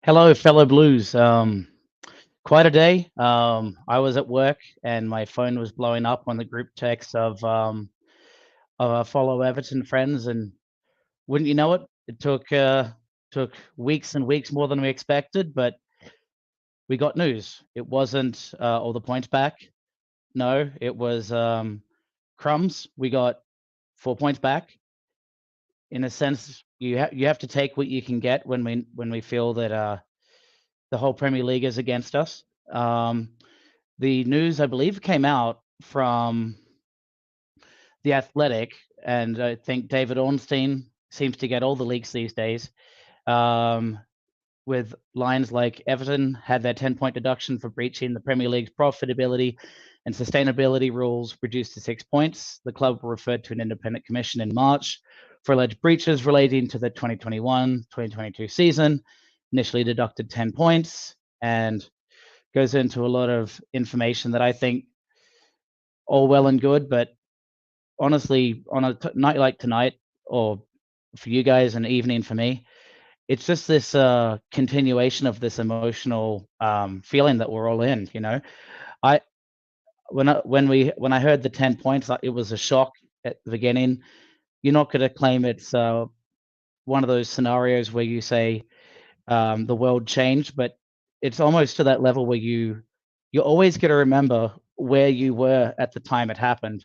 Hello, fellow Blues. Quite a day. I was at work and my phone was blowing up on the group text of our fellow Everton friends, and wouldn't you know it, it took weeks and weeks more than we expected, but we got news. It wasn't all the points back. No, it was crumbs. We got 4 points back. In a sense, you have to take what you can get when we feel that the whole Premier League is against us. The news, I believe, came out from The Athletic, and I think David Ornstein seems to get all the leaks these days, um, with lines like Everton had their 10-point deduction for breaching the Premier League's profitability and sustainability rules reduced to 6 points. The club referred to an independent commission in March for alleged breaches relating to the 2021-2022 season, initially deducted 10 points, and goes into a lot of information that I think all well and good, but honestly, on a night like tonight, or for you guys, an evening for me, it's just this continuation of this emotional feeling that we're all in. I when I heard the 10 points, it was a shock at the beginning. You're not going to claim it's one of those scenarios where you say the world changed, but it's almost to that level where you're always going to remember where you were at the time it happened.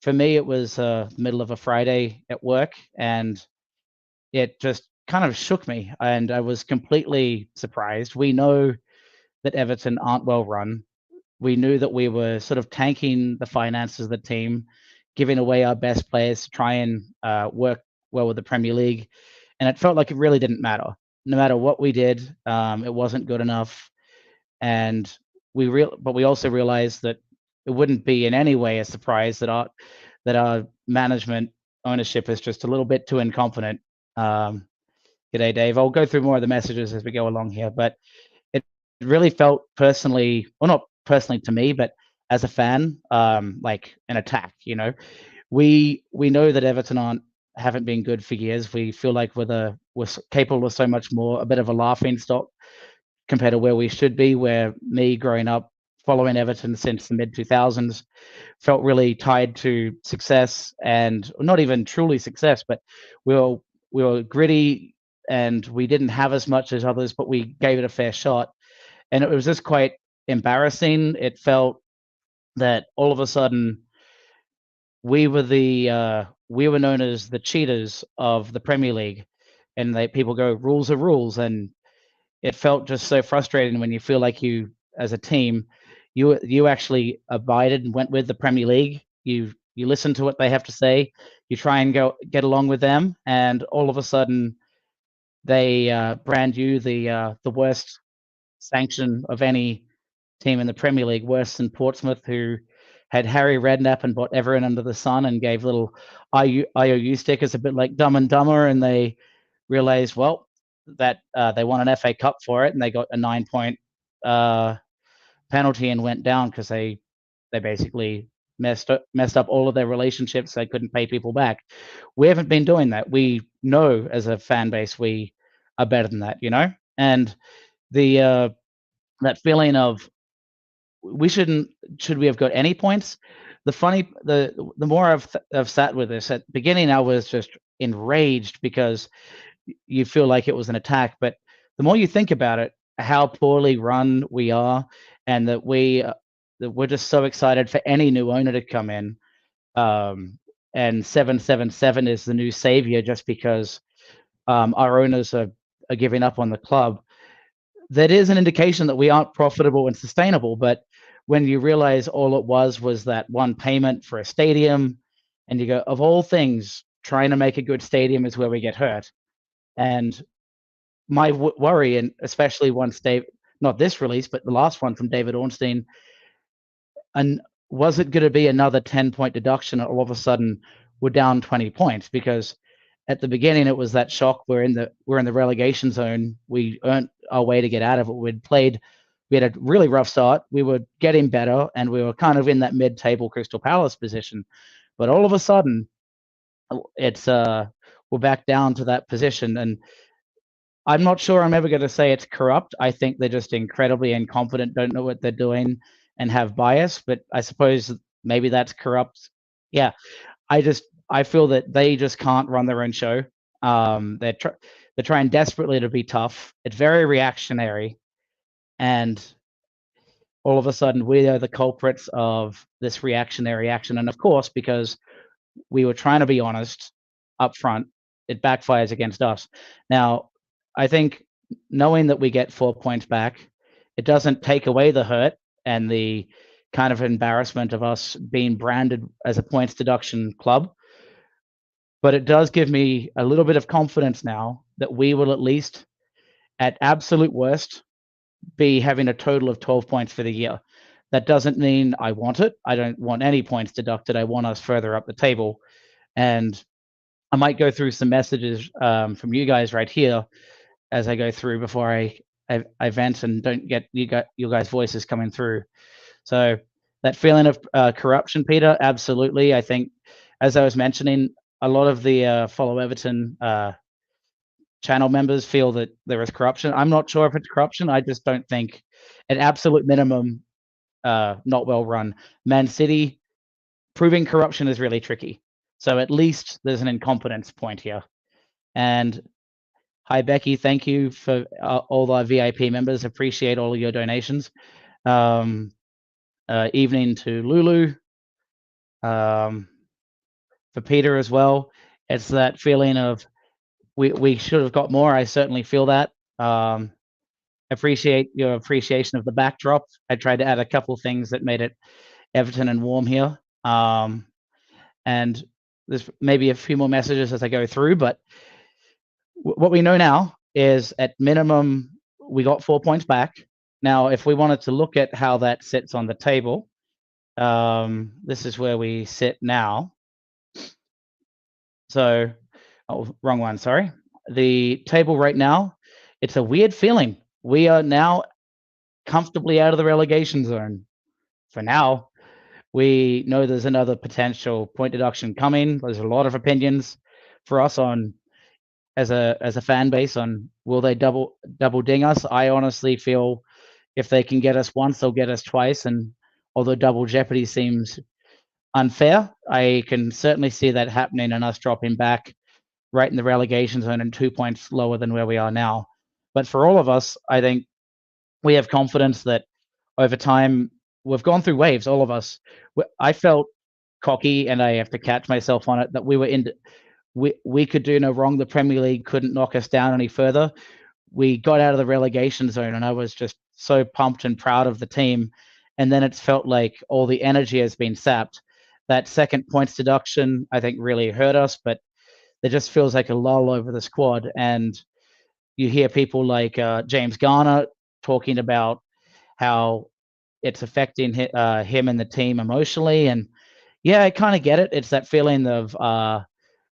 For me, it was middle of a Friday at work, and it just kind of shook me, and I was completely surprised. We know that Everton aren't well run. We knew that we were sort of tanking the finances of the team, giving away our best players to try and work well with the Premier League, and it felt like it really didn't matter. No matter what we did, it wasn't good enough, and but we also realized that it wouldn't be in any way a surprise that our management ownership is just a little bit too incompetent. G'day, Dave. I'll go through more of the messages as we go along here, but it really felt personally, well, not personally to me, but as a fan, like an attack. We know that Everton haven't been good for years. We feel like we're capable of so much more, a bit of a laughing stock compared to where we should be. Where me growing up following Everton since the mid 2000s felt really tied to success, and not even truly success, but we were gritty and we didn't have as much as others, but we gave it a fair shot. And it was just quite embarrassing. It felt that all of a sudden we were known as the cheaters of the Premier League, and people go, rules are rules, and it felt just so frustrating when you feel like you, as a team, you actually abided and went with the Premier League. You listen to what they have to say. You try and get along with them, and all of a sudden they brand you the worst sanction of any team in the Premier League, worse than Portsmouth, who had Harry Redknapp and bought everyone under the sun and gave little IOU stickers, a bit like Dumb and Dumber, and they realized, well, that they won an FA Cup for it, and they got a 9-point penalty and went down because they basically messed up all of their relationships. They couldn't pay people back. We haven't been doing that. We know as a fan base we are better than that, and the that feeling of we should we have got any points? The more I've sat with this, at the beginning I was just enraged because you feel like it was an attack, but the more you think about it, how poorly run we are, and that we're just so excited for any new owner to come in, and 777 is the new savior just because our owners are giving up on the club. That is an indication that we aren't profitable and sustainable. But when you realize all it was that one payment for a stadium, and you go, of all things, trying to make a good stadium is where we get hurt. And my worry, and especially once not this release, but the last one from David Ornstein, and was it going to be another 10-point deduction? All of a sudden, we're down 20 points because at the beginning it was that shock. We're in the relegation zone. We earned our way to get out of it. We had a really rough start. We were getting better, and we were kind of in that mid-table Crystal Palace position. But all of a sudden, it's we're back down to that position, and I'm not sure I'm ever going to say it's corrupt. I think they're just incredibly incompetent, don't know what they're doing, and have bias. But I suppose maybe that's corrupt. Yeah, I feel that they just can't run their own show. They're trying desperately to be tough. It's very reactionary, and all of a sudden we are the culprits of this reactionary action. And of course, because we were trying to be honest up front, it backfires against us. Now, I think knowing that we get 4 points back, it doesn't take away the hurt and the kind of embarrassment of us being branded as a points deduction club. But it does give me a little bit of confidence now that we will at least, at absolute worst, be having a total of 12 points for the year. That doesn't mean I want it. I don't want any points deducted. I want us further up the table. And I might go through some messages from you guys right here as I go through before I vent and don't get you guys' voices coming through. So that feeling of corruption, Peter, absolutely. I think, as I was mentioning, a lot of the Follow Everton channel members feel that there is corruption. I'm not sure if it's corruption. I just don't think, at absolute minimum, not well run. Man City, proving corruption is really tricky. So at least there's an incompetence point here. And hi, Becky. Thank you for all our VIP members. Appreciate all of your donations. Evening to Lulu. For Peter as well. It's that feeling of we should have got more. I certainly feel that. Appreciate your appreciation of the backdrop. I tried to add a couple things that made it Everton and warm here. And there's maybe a few more messages as I go through, but what we know now is at minimum, we got 4 points back. Now, if we wanted to look at how that sits on the table, this is where we sit now. So, oh, wrong one, sorry. The table right now, it's a weird feeling. We are now comfortably out of the relegation zone. For now, we know there's another potential point deduction coming. There's a lot of opinions for us on as a fan base on will they double ding us. I honestly feel if they can get us once, they'll get us twice. And although double jeopardy seems unfair, I can certainly see that happening and us dropping back right in the relegation zone and 2 points lower than where we are now. But for all of us, I think we have confidence that over time, we've gone through waves, all of us. I felt cocky, and I have to catch myself on it, that we could do no wrong. The Premier League couldn't knock us down any further. We got out of the relegation zone, and I was just so pumped and proud of the team. And then it's felt like all the energy has been sapped. That second points deduction, I think, really hurt us, but there just feels like a lull over the squad. And you hear people like James Garner talking about how it's affecting him and the team emotionally. And yeah, I kind of get it. It's that feeling of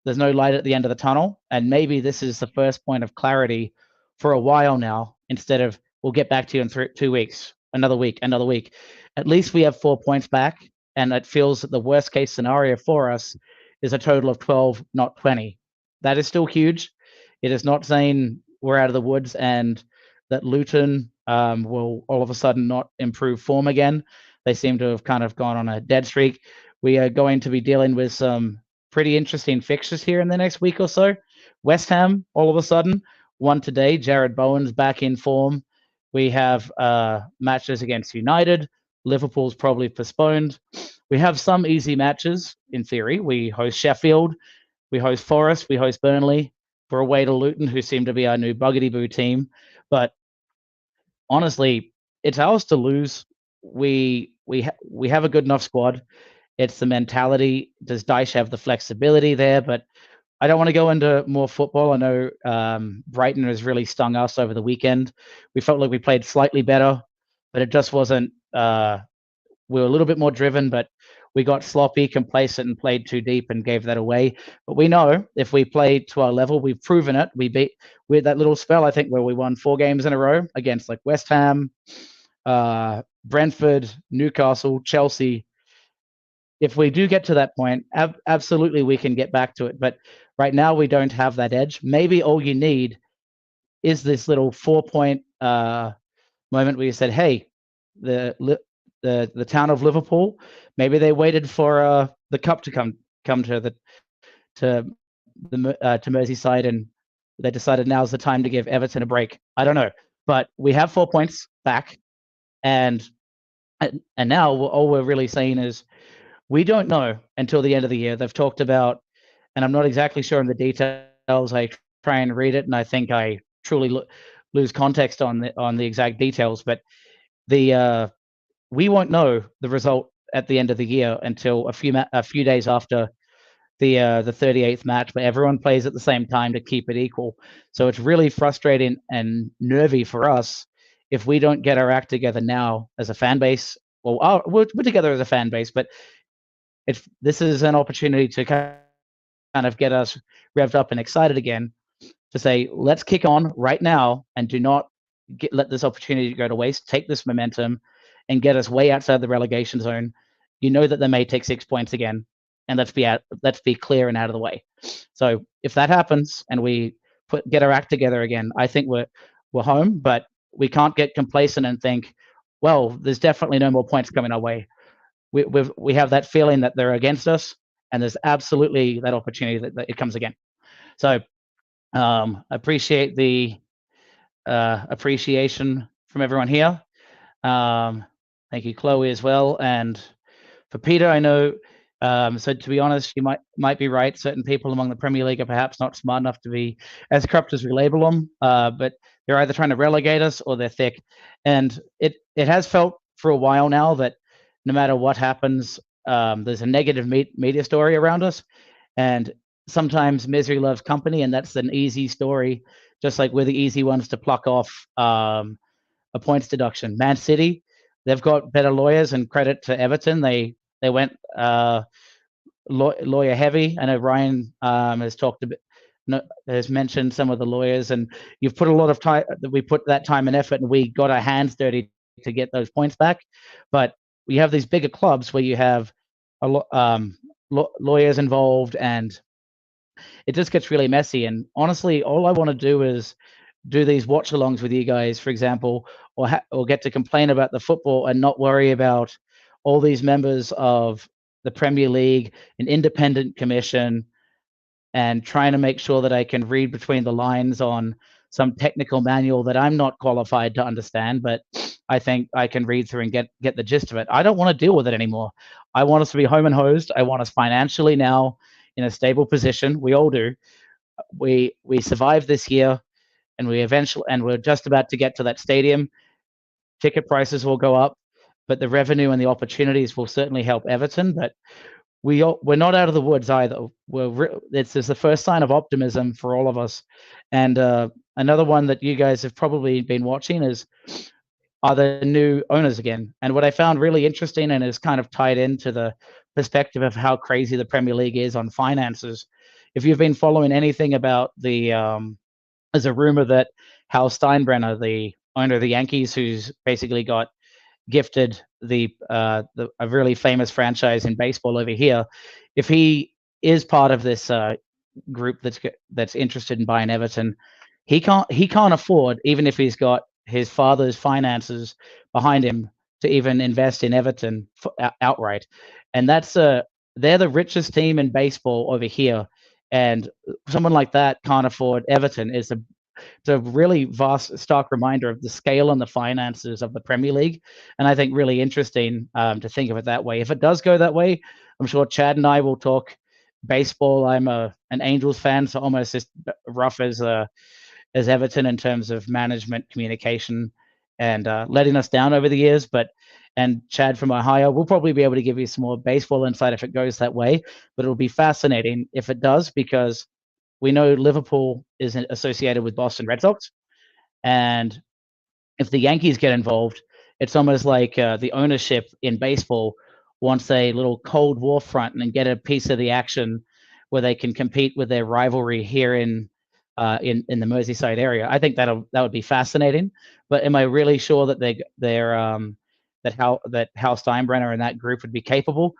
there's no light at the end of the tunnel. And maybe this is the first point of clarity for a while now, instead of we'll get back to you in 2 weeks, another week. At least we have 4 points back. And it feels that the worst case scenario for us is a total of 12, not 20. That is still huge. It is not saying we're out of the woods and that Luton will all of a sudden not improve form again. They seem to have kind of gone on a dead streak. We are going to be dealing with some pretty interesting fixtures here in the next week or so. West Ham, all of a sudden, won today. Jared Bowen's back in form. We have matches against United. Liverpool's probably postponed. We have some easy matches, in theory. We host Sheffield. We host Forest. We host Burnley. We're away to Luton, who seem to be our new Buggity-Boo team. But honestly, it's ours to lose. We have a good enough squad. It's the mentality. Does Dyche have the flexibility there? But I don't want to go into more football. I know Brighton has really stung us over the weekend. We felt like we played slightly better, but it just wasn't. We were a little bit more driven, but we got sloppy, complacent, and played too deep and gave that away. But we know if we play to our level, we've proven it. We had that little spell, I think, where we won 4 games in a row against like West Ham, Brentford, Newcastle, Chelsea. If we do get to that point, absolutely we can get back to it. But right now we don't have that edge. Maybe all you need is this little 4-point moment where you said, "Hey, the town of Liverpool, maybe they waited for the cup to come to to Merseyside, and they decided now's the time to give Everton a break." I don't know, but we have 4 points back, and now all we're really saying is we don't know until the end of the year. They've talked about, and I'm not exactly sure in the details. I try and read it, and I think I truly lose context on the exact details. But the we won't know the result at the end of the year until a few days after the 38th match, but everyone plays at the same time to keep it equal. So it's really frustrating and nervy for us if we don't get our act together now as a fan base. Well, we're together as a fan base, but this is an opportunity to kind of get us revved up and excited again, to say, let's kick on right now and do not let this opportunity go to waste. Take this momentum and get us way outside the relegation zone. You know that they may take 6 points again, and let's be clear and out of the way. So if that happens and we get our act together again, I think we're home. But we can't get complacent and think, well, there's definitely no more points coming our way. We have that feeling that they're against us, and there's absolutely that opportunity that it comes again. So appreciate the appreciation from everyone here. Thank you, Chloe, as well, and for Peter, I know. So to be honest, you might be right. Certain people among the Premier League are perhaps not smart enough to be as corrupt as we label them, but they're either trying to relegate us or they're thick. And it has felt for a while now that no matter what happens, there's a negative media story around us, and sometimes misery loves company, and that's an easy story, just like we're the easy ones to pluck off a points deduction. Man City, they've got better lawyers, and credit to Everton. They went lawyer heavy. I know Ryan has talked a bit, has mentioned some of the lawyers, and you've put a lot of time. We put that time and effort, and we got our hands dirty to get those points back. But we have these bigger clubs where you have a lot lawyers involved, and it just gets really messy. And honestly, all I want to do is do these watch-alongs with you guys, for example, or get to complain about the football and not worry about all these members of the Premier League, an independent commission, and trying to make sure that I can read between the lines on some technical manual that I'm not qualified to understand, but I think I can read through and get the gist of it. I don't want to deal with it anymore. I want us to be home and hosed. I want us financially now in a stable position. We all do. We survived this year, and we're just about to get to that stadium. Ticket prices will go up, but the revenue and the opportunities will certainly help Everton. But we're not out of the woods either. This is the first sign of optimism for all of us. And another one that you guys have probably been watching are the new owners again. And what I found really interesting, and is kind of tied into the perspective of how crazy the Premier League is on finances. If you've been following anything about there's a rumor that Hal Steinbrenner, the owner of the Yankees, who's basically got gifted a really famous franchise in baseball over here, if he is part of this group that's interested in buying Everton, he can't afford, even if he's got his father's finances behind him, to even invest in Everton outright. And they're the richest team in baseball over here, and someone like that can't afford Everton. It's a really vast, stark reminder of the scale and the finances of the Premier League. And I think really interesting to think of it that way. If it does go that way, I'm sure Chad and I will talk baseball. I'm an Angels fan, so almost as rough as Everton in terms of management, communication, and letting us down over the years. And Chad from Ohio will probably be able to give you some more baseball insight if it goes that way. But it'll be fascinating if it does, because we know Liverpool is associated with Boston Red Sox, and if the Yankees get involved, it's almost like the ownership in baseball wants a little Cold War front and get a piece of the action where they can compete with their rivalry here in the Merseyside area. I think that would be fascinating. But am I really sure that that Hal Steinbrenner and that group would be capable?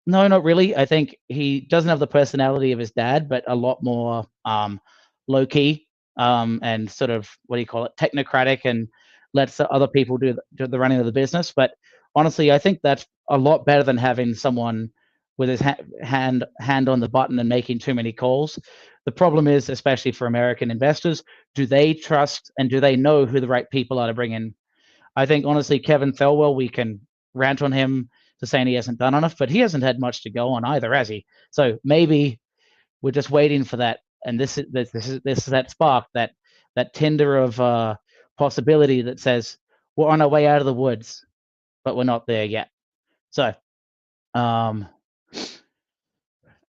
No, not really. I think he doesn't have the personality of his dad, but a lot more low key. and sort of, what do you call it, technocratic, and lets the other people do the running of the business. But honestly, I think that's a lot better than having someone with his hand on the button and making too many calls. The problem is, especially for American investors, do they trust and do they know who the right people are to bring in? I think honestly, Kevin Thelwell, we can rant on him to saying he hasn't done enough, but he hasn't had much to go on either, has he? So maybe we're just waiting for that, and this is that spark, that tinder of possibility that says we're on our way out of the woods, but we're not there yet. So, um,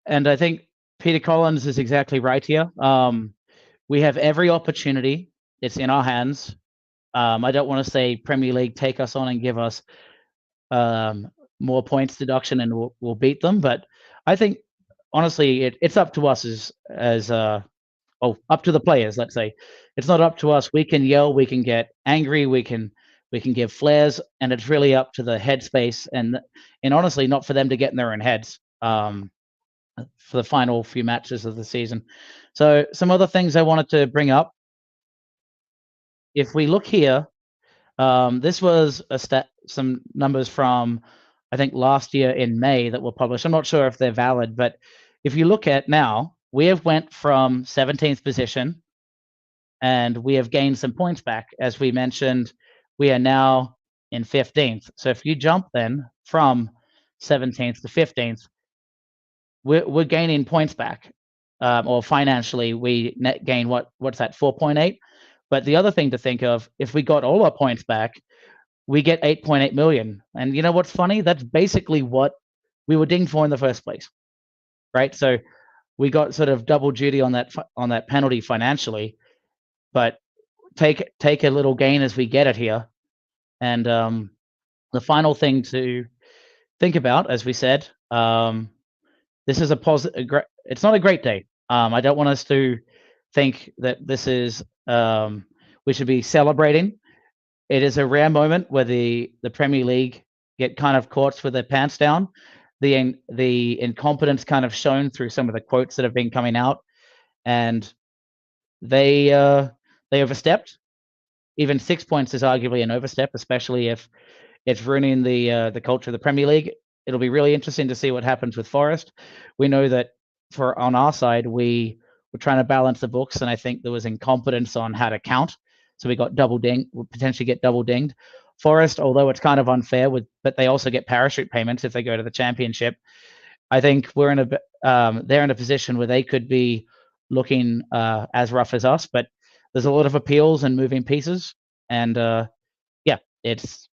and I think Peter Collins is exactly right here. We have every opportunity; it's in our hands. I don't want to say Premier League take us on and give us more points deduction and we'll beat them, but I think honestly it's up to us as up to the players. Let's say it's not up to us. We can yell, we can get angry, we can give flares, and it's really up to the headspace and honestly not for them to get in their own heads for the final few matches of the season. So some other things I wanted to bring up. If we look here, this was some numbers from, I think, last year in May that were published. I'm not sure if they're valid, but if you look at now, we have went from 17th position and we have gained some points back. As we mentioned, we are now in 15th. So if you jump then from 17th to 15th, we're gaining points back, or financially we net gain what's that, 4.8. But the other thing to think of, if we got all our points back, we get 8.8 million. And you know what's funny? That's basically what we were dinged for in the first place, right? So we got sort of double duty on that penalty financially, but take a little gain as we get it here. And the final thing to think about, as we said, this is a positive. It's not a great day. I don't want us to think that this is we should be celebrating. It is a rare moment where the Premier League get kind of caught with their pants down. The incompetence kind of shown through some of the quotes that have been coming out, and they overstepped. Even 6 points is arguably an overstep, especially if it's ruining the culture of the Premier League. It'll be really interesting to see what happens with Forest. We know that on our side, we were trying to balance the books, and I think there was incompetence on how to count. So we got double dinged, we'll potentially get double dinged. Forest, although it's kind of unfair, but they also get parachute payments if they go to the championship. I think they're in a position where they could be looking as rough as us, but there's a lot of appeals and moving pieces, and yeah, it's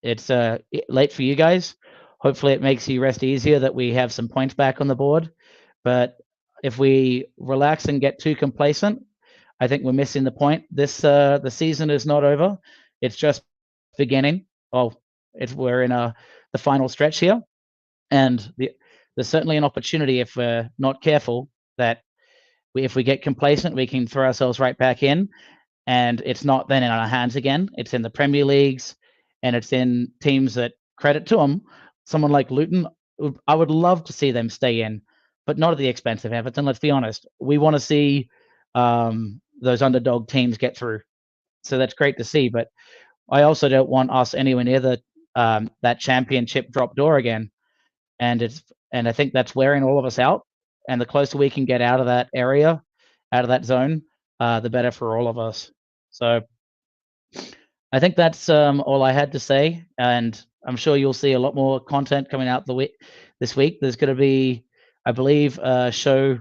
late for you guys. Hopefully, it makes you rest easier that we have some points back on the board. But if we relax and get too complacent, I think we're missing the point. The season is not over; it's just beginning. We're in the final stretch here, and there's certainly an opportunity if we're not careful that if we get complacent, we can throw ourselves right back in, and it's not then in our hands again. It's in the Premier Leagues, and it's in teams that, credit to them, someone like Luton, I would love to see them stay in, but not at the expense of Everton. Let's be honest. We want to see those underdog teams get through. So that's great to see, but I also don't want us anywhere near that championship drop door again. And I think that's wearing all of us out. And the closer we can get out of that area, out of that zone, the better for all of us. So I think that's all I had to say, and I'm sure you'll see a lot more content coming out this week. There's going to be, I believe, a show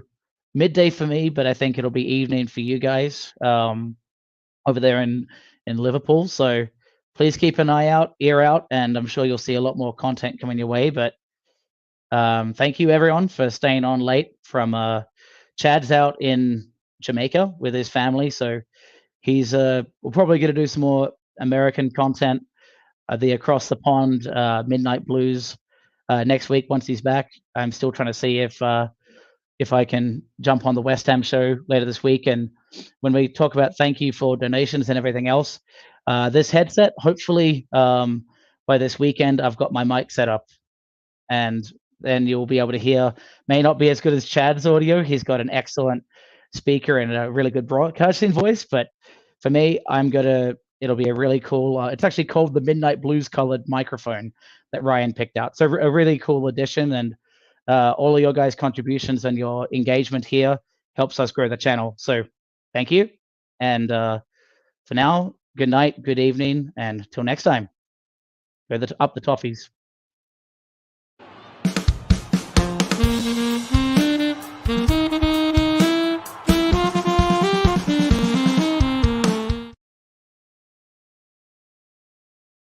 midday for me, but I think it'll be evening for you guys over there in Liverpool. So please keep an ear out, and I'm sure you'll see a lot more content coming your way. But thank you everyone for staying on late. From Chad's out in Jamaica with his family, so he's we're probably going to do some more American content, the Across the Pond Midnight Blues next week once he's back. I'm still trying to see if I can jump on the West Ham show later this week. And when we talk about thank you for donations and everything else, this headset, hopefully by this weekend, I've got my mic set up, and then you'll be able to hear. May not be as good as Chad's audio. He's got an excellent speaker and a really good broadcasting voice. But for me, it'll be a really cool. It's actually called the Midnight Blues colored microphone that Ryan picked out. So a really cool addition, and all of your guys' contributions and your engagement here helps us grow the channel. So thank you. And for now, good night, good evening, and till next time. Go up the toffees.